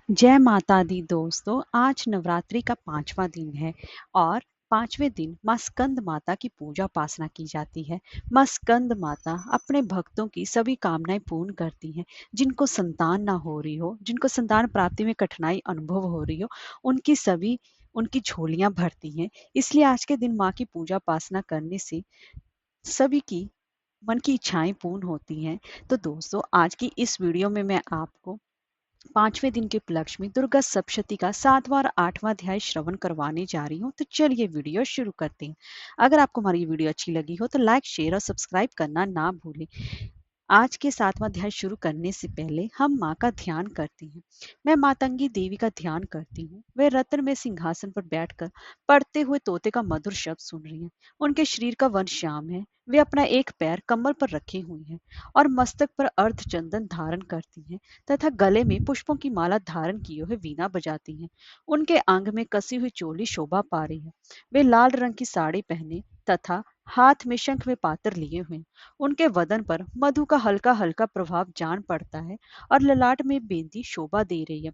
जय माता दी दोस्तों। आज नवरात्रि का 5वां दिन है और 5वें दिन माँ स्कंद माता की पूजा उपासना की जाती है। माँ स्कंद माता अपने भक्तों की सभी कामनाएं पूर्ण करती हैं। जिनको संतान ना हो रही हो, जिनको संतान प्राप्ति में कठिनाई अनुभव हो रही हो, उनकी झोलियां भरती हैं। इसलिए आज के दिन माँ की पूजा उपासना करने से सभी की मन की इच्छाएं पूर्ण होती हैं। तो दोस्तों, आज की इस वीडियो में मैं आपको 5वें दिन के उपलक्ष्य में दुर्गा सप्तशती का 7वां और 8वां अध्याय श्रवण करवाने जा रही हूँ। तो चलिए वीडियो शुरू करते हैं। अगर आपको हमारी वीडियो अच्छी लगी हो तो लाइक, शेयर और सब्सक्राइब करना ना भूलें। आज के 7वां अध्याय शुरू करने से पहले हम माँ का ध्यान करते हैं। मैं मातंगी देवी का ध्यान करती हूँ। वे रत्न में सिंहासन पर बैठकर पढ़ते हुए तोते का मधुर शब्द सुन रही हैं। उनके शरीर का वर्ण श्याम है। वे अपना एक पैर कमर पर रखे हुए हैं और मस्तक पर अर्ध चंदन धारण करती हैं तथा गले में पुष्पों की माला धारण किए हुए वीणा बजाती हैं। उनके अंग में कसी हुई चोली शोभा पा रही है। वे लाल रंग की साड़ी पहने तथा हाथ में शंख में पात्र लिए हुए हैं। उनके वदन पर मधु का हल्का हल्का प्रभाव जान पड़ता है और ललाट में बेंदी शोभा दे रही है।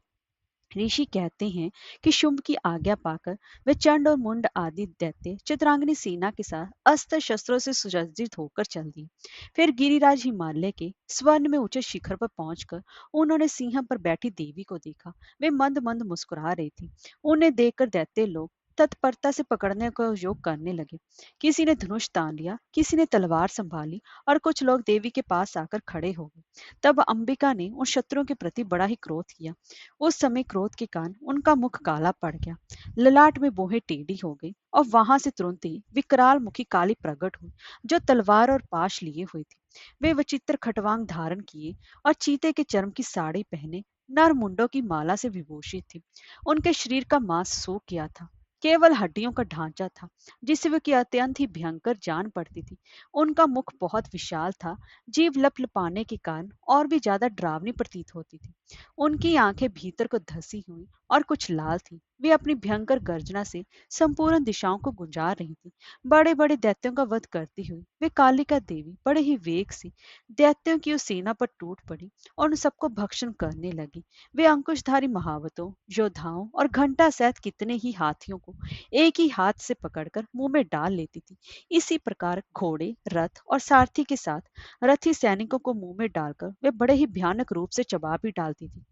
ऋषि कहते हैं कि शुंभ की आज्ञा पाकर वे चंड और मुंड आदि दैत्य चित्रांगनी सेना के साथ अस्त्र शस्त्रों से सुसज्जित होकर चल दिए। फिर गिरिराज हिमालय के स्वर्ण में ऊंचे शिखर पर पहुंचकर उन्होंने सिंह पर बैठी देवी को देखा। वे मंद मंद मुस्कुरा रही थी। उन्हें देखकर दैत्य लोग तत्परता से पकड़ने का योग करने लगे। किसी ने धनुष तान लिया, किसी ने तलवार संभाली और कुछ लोग देवी के पास आकर खड़े हो गए। तब अंबिका ने उन शत्रुओं के प्रति बड़ा ही क्रोध किया। उस समय क्रोध के कारण उनका मुख काला पड़ गया, ललाट में बोहें टेढ़ी हो गई और वहां से तुरंत ही विकराल मुखी काली प्रकट हुई, जो तलवार और पाश लिए हुई थी। वे विचित्र खटवांग धारण किए और चीते के चर्म की साड़ी पहने नर मुंडों की माला से विभूषित थी। उनके शरीर का मांस सूख गया था, केवल हड्डियों का ढांचा था, जिससे वे की अत्यंत ही भयंकर जान पड़ती थी। उनका मुख बहुत विशाल था, जीभ लपलपाने के कारण और भी ज्यादा डरावनी प्रतीत होती थी। उनकी आंखें भीतर को धसी हुई और कुछ लाल थी। वे अपनी भयंकर गर्जना से संपूर्ण दिशाओं को गुंजा रही थी। बड़े बड़े दैत्यों का वध करती हुई वे कालिका देवी बड़े ही वेग से दैत्यों की उस सेना पर टूट पड़ी और उन सबको भक्षण करने लगी। वे अंकुशधारी महावतों, योद्धाओं और घंटा सहित कितने ही हाथियों को एक ही हाथ से पकड़कर मुंह में डाल लेती थी। इसी प्रकार घोड़े, रथ और सारथी के साथ रथी सैनिकों को मुंह में डालकर वे बड़े ही भयानक रूप से चबा भी डालती थी।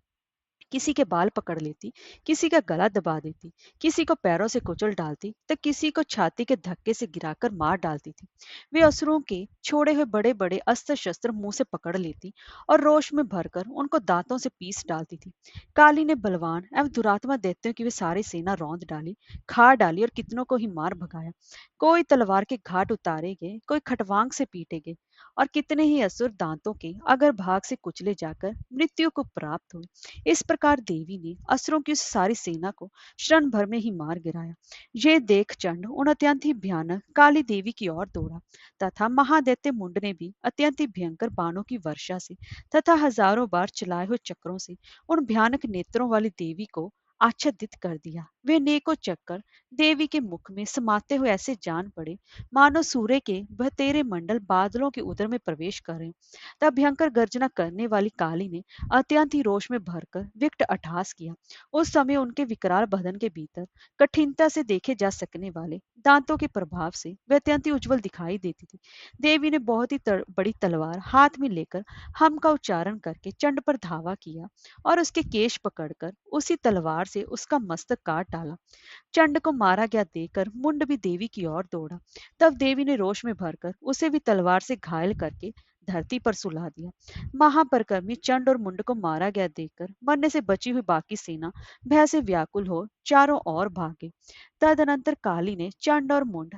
किसी के बाल पकड़ लेती, किसी का गला दबा देती, किसी को पैरों से कुचल डालती तो किसी को छाती के धक्के से गिराकर मार डालती थी। वे असुरों के छोड़े हुए बड़े बड़े अस्त्र शस्त्र मुंह से पकड़ लेती और रोष में भरकर उनको दांतों से पीस डालती थी। काली ने बलवान एवं दुरात्मा दैत्यों की वे सारी सेना रौंद डाली, खा डाली और कितनों को ही मार भगाया। कोई तलवार के घाट उतारे गए, कोई खटवांग से पीटे गए और कितने ही असुर दांतों के अगर भाग से कुचले जाकर मृत्यु को प्राप्त हुए। इस प्रकार देवी ने असुरों की उस सारी सेना को क्षण भर में ही मार गिराया। ये देख चंड उन अत्यंत ही भयानक काली देवी की ओर दौड़ा तथा महादैत्य मुंड ने भी अत्यंत ही भयंकर बाणों की वर्षा से तथा हजारों बार चलाए हुए चक्रों से उन भयानक नेत्रों वाली देवी को आच्छादित कर दिया। वे नेको चक्कर देवी के मुख में समाते हुए ऐसे जान पड़े मानो सूर्य के बतेरे मंडल बादलों के उदर में प्रवेश कर रहे। तब भयंकर गर्जना करने वाली काली ने अत्यंत ही रोष में भरकर विकट अट्टहास किया। उस समय उनके विकराल बदन के भीतर कठिनता से देखे जा सकने वाले दांतों के प्रभाव से वे अत्यंत ही उज्जवल दिखाई देती थी। देवी ने बहुत ही बड़ी तलवार हाथ में लेकर हम का उच्चारण करके चंड पर धावा किया और उसके केश पकड़कर उसी तलवार से उसका मस्तक काट डाला। चंड को मारा गया देखकर मुंड भी देवी की ओर दौड़ा। तब देवी ने रोष में भरकर उसे भी तलवार से घायल करके धरती पर सुला दिया। महापरिक्रमी चंड और मुंड को मारा गया देखकर मरने से बची हुई बाकी सेना भय से व्याकुल हो चारों ओर भागे। तदनंतर काली ने चंड और मुंड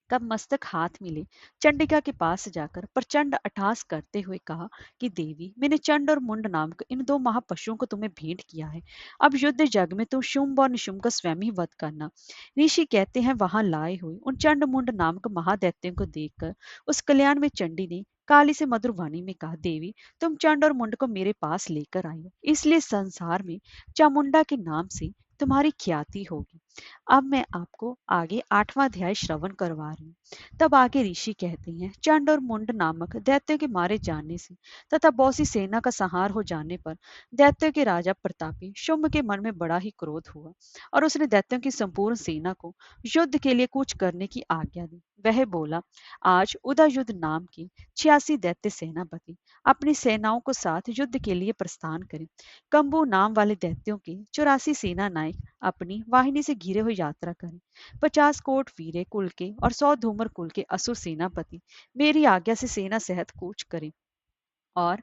का मस्तक हाथ में ले चंडिका के पास जाकर प्रचंड अट्टहास करते हुए कहा कि देवी, मैंने चंड और मुंड नामक इन दो महापशुओं को तुम्हें भेंट किया है। अब युद्ध जग में तुम शुंभ और निशुंभ का स्वयं ही वध करना। ऋषि कहते हैं वहां लाए हुए उन चंड मुंड नामक महादैत्यों को देखकर उस कल्याण में चंडी ने काली से मधुर वाणी में कहा, देवी, तुम चंड और मुंड को मेरे पास लेकर आई हो, इसलिए संसार में चामुंडा के नाम से तुम्हारी ख्याति होगी। अब मैं आपको आगे 8वां अध्याय श्रवण करवा रही हूँ। तब आगे ऋषि कहते हैं, चंड और मुंड नामक दैत्यों के मारे जाने से तथा बहुत सी सेना का संहार हो जाने पर दैत्यों के राजा प्रतापी शुंभ के मन में बड़ा ही क्रोध हुआ और उसने दैत्यों की संपूर्ण सेना को युद्ध के लिए कूच करने की आज्ञा दी। वह बोला, आज उदयुद्ध नाम की 86 दैत्य सेनापति अपनी सेनाओं को साथ युद्ध के लिए प्रस्थान करें। कंबू नाम वाले दैत्यों के 84 सेना नायक अपनी वाहिनी से घिरे हुए यात्रा करें। 50 कोट वीरे कुल के और 100 धूमर कुल के असुर सेनापति मेरी आज्ञा से सेना सहित कूच करें। और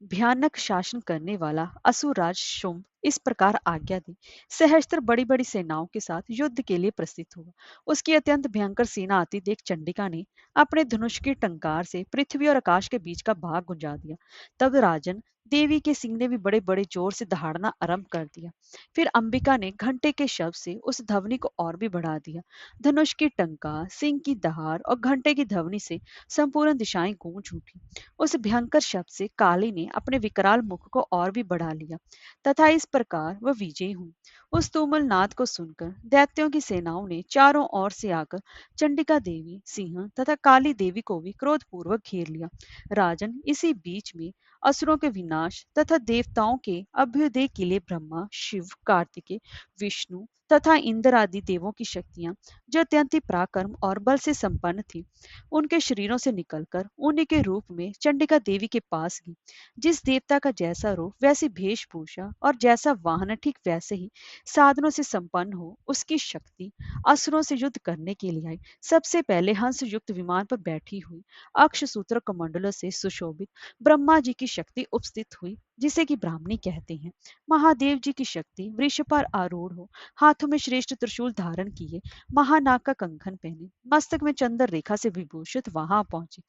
भयानक शासन करने वाला असुरराज शुंभ इस प्रकार आज्ञा दी। सहस्त्र बड़ी बड़ी सेनाओं के साथ युद्ध के लिए प्रस्थित हुआ। उसकी अत्यंत भयंकर सेना आती देख चंडिका ने अपने धनुष की टंकार से पृथ्वी और आकाश के बीच का भाग गुंजा दिया। तब राजन देवी के सिंह ने भी बड़े बड़े जोर से दहाड़ना आरंभ कर दिया। फिर अंबिका ने घंटे के शब्द से उस ध्वनि को और भी बढ़ा दिया। धनुष की टंकार, सिंह की दहाड़ और घंटे की ध्वनि से संपूर्ण दिशाएं गूंज उठी। उस भयंकर शब्द से काली ने अपने विकराल मुख को और भी बढ़ा लिया तथा इस प्रकार वह विजयी हुई। उस तुमुल नाद को सुनकर दैत्यों की सेनाओं ने चारों ओर से आकर चंडिका देवी, सिंह तथा काली देवी को भी क्रोधपूर्वक घेर लिया। राजन, इसी बीच में असुरों के विनाश तथा देवताओं के अभ्युदय के लिए ब्रह्मा, शिव, कार्तिकेय, विष्णु तथा इंद्र आदि देवों की शक्तियां, जो अत्यंत ही पराक्रम और बल से संपन्न थी, उनके शरीरों से निकलकर उन्हीं के रूप में चंडिका देवी के पास गई। जिस देवता का जैसा रूप, वैसी वेशभूषा और जैसा वाहन, ठीक वैसे ही साधनों से संपन्न हो उसकी शक्ति असुरों से युद्ध करने के लिए आई। सबसे पहले हंस युक्त विमान पर बैठी हुई, अक्ष सूत्र कमंडलों से सुशोभित ब्रह्मा जी की शक्ति उपस्थित हुई, जिसे कि ब्राह्मणी कहते हैं। महादेव जी की शक्ति वृक्ष पर आरूढ़ हो, हाथों में श्रेष्ठ त्रिशूल धारण किए, महानाग का कंकन पहने, मस्तक में चंद्र रेखा से विभूषित वहां पहुंची।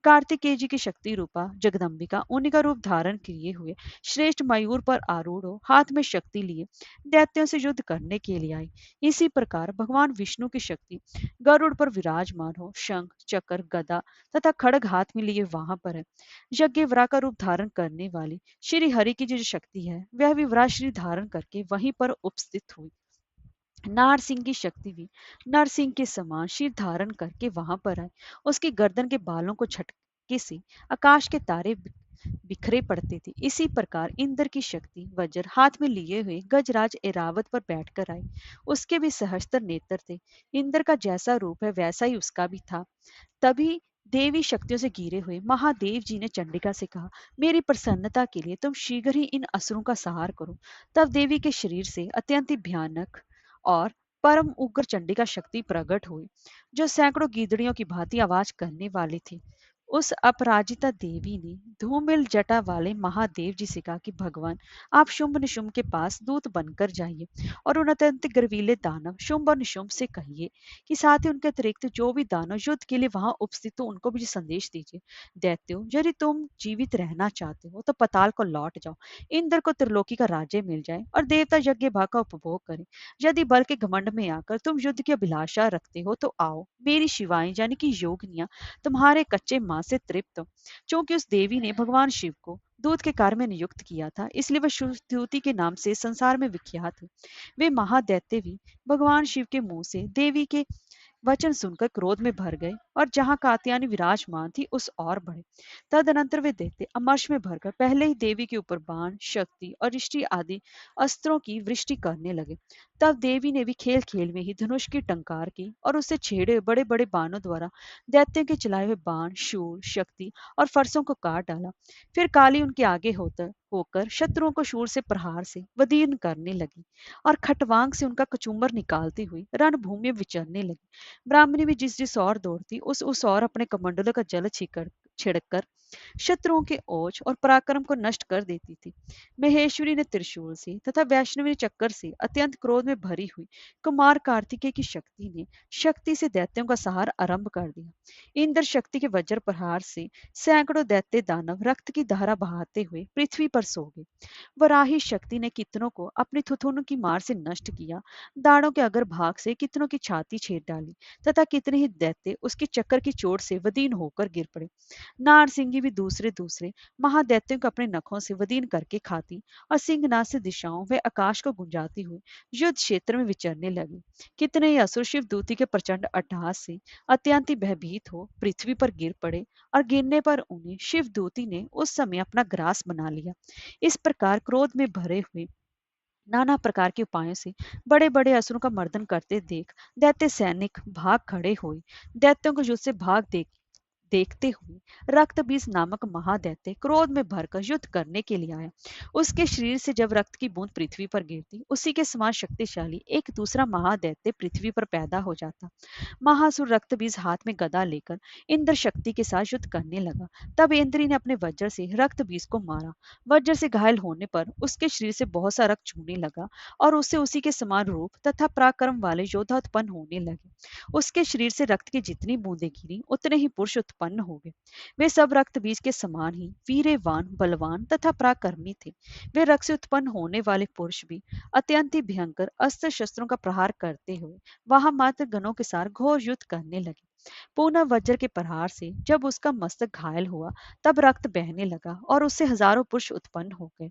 कार्तिकेय जी की शक्ति रूपा जगदम्बिका उन्हीं का रूप धारण किए हुए श्रेष्ठ मयूर पर आरूढ़ हो, हाथ में शक्ति लिए दैत्यों से युद्ध करने के लिए आई। इसी प्रकार भगवान विष्णु की शक्ति गरुड़ पर विराजमान हो, शंख, चक्र, गदा तथा खड़ग हाथ में लिए वहां पर है। यज्ञवरा का रूप धारण करने वाली श्री हरि की जो शक्ति है, वह भी वराश्री धारण करके वहीं पर उपस्थित हुई। नारसिंह की शक्ति भी नरसिंह के समान शीर धारण करके वहां पर आए। उसकी गर्दन के बालों को झटके से आकाश के तारे बिखरे पड़ते थे। इसी प्रकार इंद्र की शक्ति वज्र हाथ में लिए हुए गजराज एरावत पर बैठकर आई। उसके भी सहस्त्र नेत्र थे। इंद्र का जैसा रूप है वैसा ही उसका भी था। तभी देवी शक्तियों से घिरे हुए महादेव जी ने चंडिका से कहा, मेरी प्रसन्नता के लिए तुम शीघ्र ही इन असुरों का संहार करो। तब देवी के शरीर से अत्यंत ही भयानक और परम उग्र चंडिका शक्ति प्रकट हुई, जो सैकड़ों गीदड़ियों की भांति आवाज करने वाली थी। उस अपराजिता देवी ने धूमिल जटा वाले महादेव जी से कहा कि भगवान, आप शुंभ निशुंभ के पास दूत बनकर जाइए और उन अत्यंत गर्वीले दानव शुंभ और निशुंभ से कहिए कि साथ ही उनके अतिरिक्त जो भी दानव युद्ध के लिए वहां उपस्थित हो उनको भी संदेश दीजिए। दैत्यो, यदि तुम जीवित रहना चाहते हो तो पताल को लौट जाओ, इंद्र को त्रिलोकी का राज्य मिल जाए और देवता यज्ञ भाग का उपभोग करें। यदि बल के घमंड में आकर तुम युद्ध की अभिलाषा रखते हो तो आओ, मेरी शिवाएं यानी कि योगिनियां तुम्हारे कच्चे मांस से तृप्त हो। चूंकि उस देवी ने भगवान शिव को दूत के कार्य में नियुक्त किया था, इसलिए वह श्रुति के नाम से संसार में विख्यात हुई। वे महादैत्य भी भगवान शिव के मुंह से देवी के वचन सुनकर क्रोध में भर गए और जहां कात्यायनी विराजमान थी उस और बढ़े। तदनंतर वे दैत्य अमर्ष में भरकर पहले ही देवी के ऊपर बाण, शक्ति और इष्टि आदि अस्त्रों की वृष्टि करने लगे। तब देवी ने भी खेल खेल में ही धनुष की टंकार की और उससे छेड़े बड़े बड़े बाणों द्वारा दैत्यों के चलाए हुए बाण, शूल, शक्ति और फरसों को काट डाला। फिर काली उनके आगे होकर शत्रुओं को शूल से प्रहार से वदीर्ण करने लगी और खटवांग से उनका कचूमर निकालती हुई रणभूमि में विचरने लगी। ब्राह्मणी भी जिस जिस ओर दौड़ती उस ओर अपने कमंडलों का जल छिड़कर शत्रुओं के ओज और पराक्रम को नष्ट कर देती थी। महेश्वरी ने त्रिशूल से तथा वैष्णवी ने चक्कर से अत्यंत क्रोध में भरी हुई कुमार कार्तिकेय की शक्ति ने शक्ति से दैत्यों का संहार आरंभ कर दिया। इंद्र शक्ति के वज्र प्रहार से सैकड़ों दैत्य दानव रक्त की धारा बहाते हुए पृथ्वी पर सो गए। वराही शक्ति ने कितनों को अपनी थुथुन की मार से नष्ट किया, दाढ़ों के अगर भाग से कितनों की छाती छेद डाली तथा कितने ही दैत्य उसके चक्कर की चोट से वदीन होकर गिर पड़े। नारसिंह सिंही भी दूसरे दूसरे महादैत्यों को अपने नखों से वदीन करके खाती और सिंहनाद से दिशाओं व आकाश को गुंजाती हुई युद्ध क्षेत्र में विचरने लगी। कितने ही असुर शिव दूती के प्रचंड अट्टहास से अत्यंत ही भयभीत हो पृथ्वी पर गिर पड़े और गिरने पर उन्हें शिव दूती ने उस समय अपना ग्रास बना लिया। इस प्रकार क्रोध में भरे हुए नाना प्रकार के उपायों से बड़े बड़े असुरों का मर्दन करते देख दैत्य सैनिक भाग खड़े हुए। दैत्यों को युद्ध से देखते हुए रक्तबीज नामक महादैत्य क्रोध में भरकर युद्ध करने के लिए आया। उसके शरीर से जब रक्त की बूंद पृथ्वी पर गिरती उसी के समान शक्तिशाली एक दूसरा महादैत्य पृथ्वी पर पैदा हो जाता। महासुर रक्तबीज हाथ में गदा लेकर इंद्र शक्ति के साथ युद्ध करने लगा। तब इंद्री ने अपने वज्र से रक्तबीज को मारा। वज्र से घायल होने पर उसके शरीर से बहुत सा रक्त छूने लगा और उससे उसी के समान रूप तथा पराक्रम वाले योद्धा उत्पन्न होने लगे। उसके शरीर से रक्त की जितनी बूंदें गिरी उतने ही पुरुष उत्पन्न हो गए। वे सब रक्त बीज के समान ही वीरवान बलवान तथा पराक्रमी थे। वे रक्त से उत्पन्न होने वाले पुरुष भी अत्यंत ही भयंकर अस्त्र शस्त्रों का प्रहार करते हुए वहां मात्र गणों के साथ घोर युद्ध करने लगे। पुनः वज्र के प्रहार से जब उसका मस्तक घायल हुआ तब रक्त बहने लगा और उससे हजारों पुरुष उत्पन्न हो गए।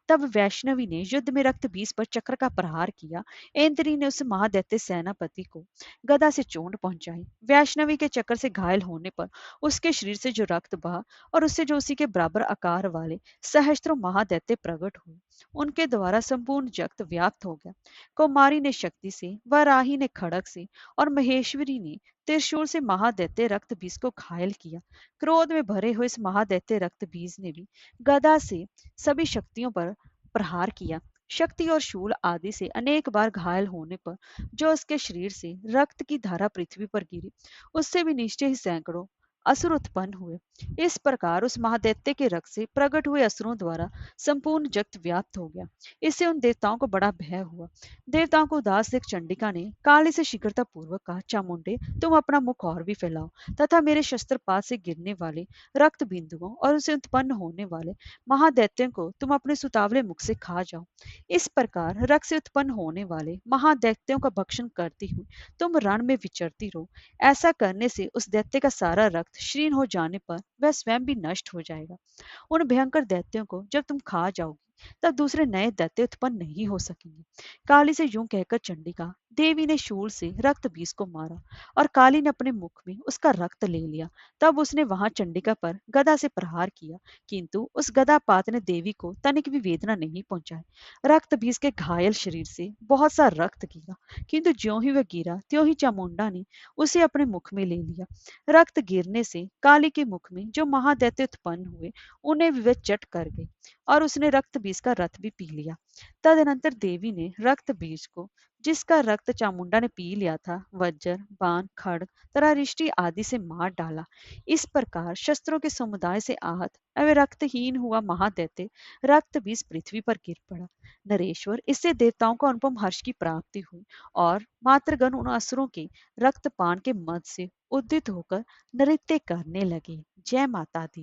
तब वैष्णवी ने युद्ध में रक्त बीज पर चक्र का प्रहार किया। इंद्री ने उस महादैत्य सेनापति को गदा से चोट पहुंचाई। वैष्णवी के चक्र से घायल होने पर उसके शरीर से जो रक्त बहा और उससे जो उसी के बराबर आकार वाले सहस्त्रों महादैत्य प्रकट हुए उनके द्वारा संपूर्ण जगत व्याप्त हो गया। कौमारी ने शक्ति से, वराही ने खड़ग से और महेश्वरी ने त्रिशूल से महादैत्य रक्त बीज को घायल किया। क्रोध में भरे हुए इस महादैत्य रक्त बीज ने भी गदा से सभी शक्तियों पर प्रहार किया। शक्ति और शूल आदि से अनेक बार घायल होने पर जो उसके शरीर से रक्त की धारा पृथ्वी पर गिरी उससे भी निश्चय ही सैकड़ों असुर उत्पन्न हुए। इस प्रकार उस महादैत्य के रक्त से प्रकट हुए असुरों द्वारा संपूर्ण जगत व्याप्त हो गया। इससे उन देवताओं को बड़ा भय हुआ। देवताओं को उदास देख चंडिका ने काली से शीघ्रता पूर्वक कहा, चामुंडे तुम अपना मुख और भी फैलाओ तथा मेरे शस्त्रपात से गिरने वाले रक्त बिंदुओं और उनसे उत्पन्न होने वाले महादैत्यों को तुम अपने सुतावले मुख से खा जाओ। इस प्रकार रक्त से उत्पन्न होने वाले महादैत्यों का भक्षण करती हुई तुम रण में विचरती रहो। ऐसा करने से उस दैत्य का सारा रक्त क्षीण हो जाने पर वह स्वयं भी नष्ट हो जाएगा। उन भयंकर दैत्यों को जब तुम खा जाओगी तब दूसरे नए दैत्य उत्पन्न नहीं हो सकेंगे। काली से यूं कहकर चंडिका देवी ने शूल से रक्त बीज को मारा और काली ने अपने मुख में उसका रक्त ले लिया। तब उसने वहां चंडिका पर गदा से प्रहार किया किंतु उस गदापात ने देवी को तनिक भी वेदना नहीं पहुंचाई। रक्त बीज के घायल शरीर से बहुत सा रक्त गिरा किंतु ज्यों ही वह गिरा त्यों ही चामुंडा ने उसे अपने मुख में ले लिया। रक्त गिरने से काली के मुख में जो महादैत्य उत्पन्न हुए उन्हें भी वह चट कर गई और उसने रक्त बीज का रथ भी पी लिया। तदनंतर देवी ने रक्त बीज को जिसका रक्त चामुंडा ने पी लिया था वज्र बाण खड्ग तथा रिष्टि आदि से मार डाला। इस प्रकार शस्त्रों के समुदाय से आहत एवं रक्तहीन हुआ महादैत्य रक्त बीज पृथ्वी पर गिर पड़ा। नरेश्वर इससे देवताओं को अनुपम हर्ष की प्राप्ति हुई और मातृगण उन असुरों के रक्तपान के मद से उद्धित होकर नृत्य करने लगे। जय माता दी।